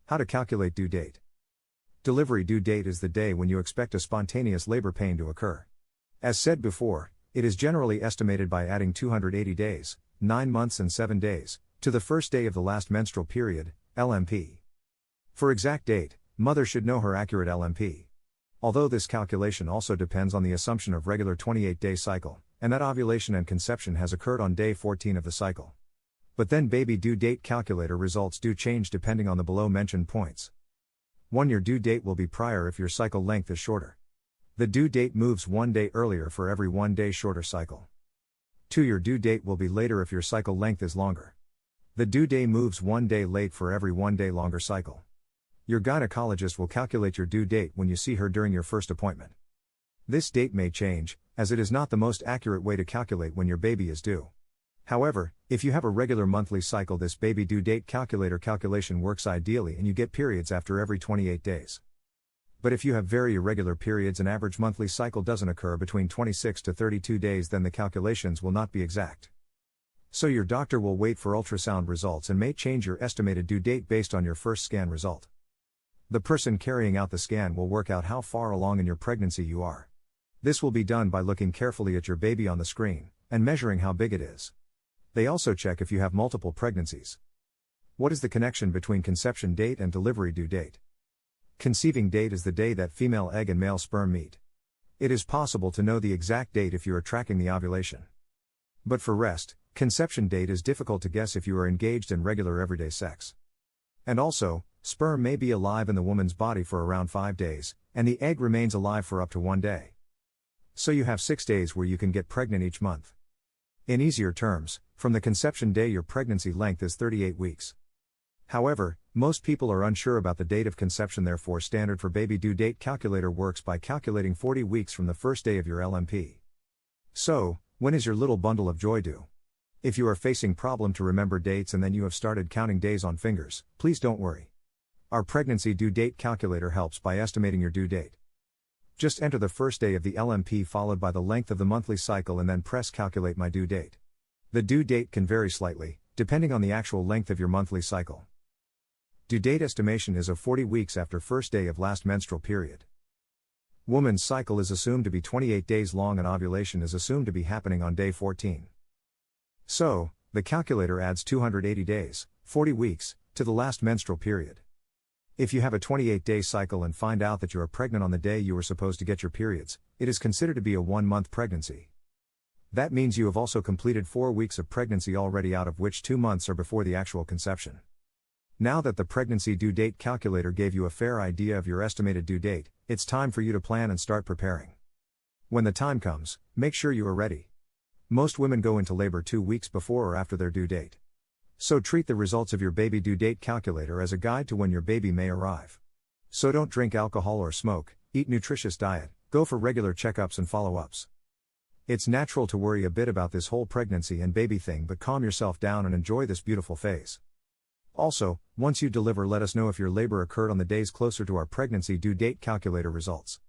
How to calculate due date. Delivery due date is the day when you expect a spontaneous labor pain to occur. As said before, it is generally estimated by adding 280 days, 9 months and 7 days, to the first day of the last menstrual period, LMP. For exact date, mother should know her accurate LMP. Although this calculation also depends on the assumption of regular 28-day cycle, and that ovulation and conception has occurred on day 14 of the cycle. But then baby due date calculator results do change depending on the below mentioned points. 1. Your due date will be prior if your cycle length is shorter. The due date moves 1 day earlier for every 1 day shorter cycle. 2. Your due date will be later if your cycle length is longer. The due day moves 1 day late for every 1 day longer cycle. Your gynecologist will calculate your due date when you see her during your first appointment. This date may change, as it is not the most accurate way to calculate when your baby is due. However, if you have a regular monthly cycle, this baby due date calculation works ideally and you get periods after every 28 days. But if you have very irregular periods and average monthly cycle doesn't occur between 26 to 32 days, then the calculations will not be exact. So your doctor will wait for ultrasound results and may change your estimated due date based on your first scan result. The person carrying out the scan will work out how far along in your pregnancy you are. This will be done by looking carefully at your baby on the screen, and measuring how big it is. They also check if you have multiple pregnancies. What is the connection between conception date and delivery due date? Conceiving date is the day that female egg and male sperm meet. It is possible to know the exact date if you are tracking the ovulation. But for rest, conception date is difficult to guess if you are engaged in regular everyday sex. And also, sperm may be alive in the woman's body for around 5 days, and the egg remains alive for up to 1 day. So you have 6 days where you can get pregnant each month. In easier terms, from the conception day your pregnancy length is 38 weeks. However, most people are unsure about the date of conception, therefore standard for baby due date calculator works by calculating 40 weeks from the first day of your LMP. So, when is your little bundle of joy due? If you are facing problem to remember dates and then you have started counting days on fingers, please don't worry. Our pregnancy due date calculator helps by estimating your due date. Just enter the first day of the LMP followed by the length of the monthly cycle and then press calculate my due date. The due date can vary slightly, depending on the actual length of your monthly cycle. Due date estimation is of 40 weeks after first day of last menstrual period. Woman's cycle is assumed to be 28 days long and ovulation is assumed to be happening on day 14. So, the calculator adds 280 days, 40 weeks, to the last menstrual period. If you have a 28-day cycle and find out that you are pregnant on the day you were supposed to get your periods, it is considered to be a 1-month pregnancy. That means you have also completed 4 weeks of pregnancy already, out of which 2 months are before the actual conception. Now that the pregnancy due date calculator gave you a fair idea of your estimated due date, it's time for you to plan and start preparing. When the time comes, make sure you are ready. Most women go into labor 2 weeks before or after their due date. So treat the results of your baby due date calculator as a guide to when your baby may arrive. So don't drink alcohol or smoke, eat nutritious diet, go for regular checkups and follow-ups. It's natural to worry a bit about this whole pregnancy and baby thing, but calm yourself down and enjoy this beautiful phase. Also, once you deliver, let us know if your labor occurred on the days closer to our pregnancy due date calculator results.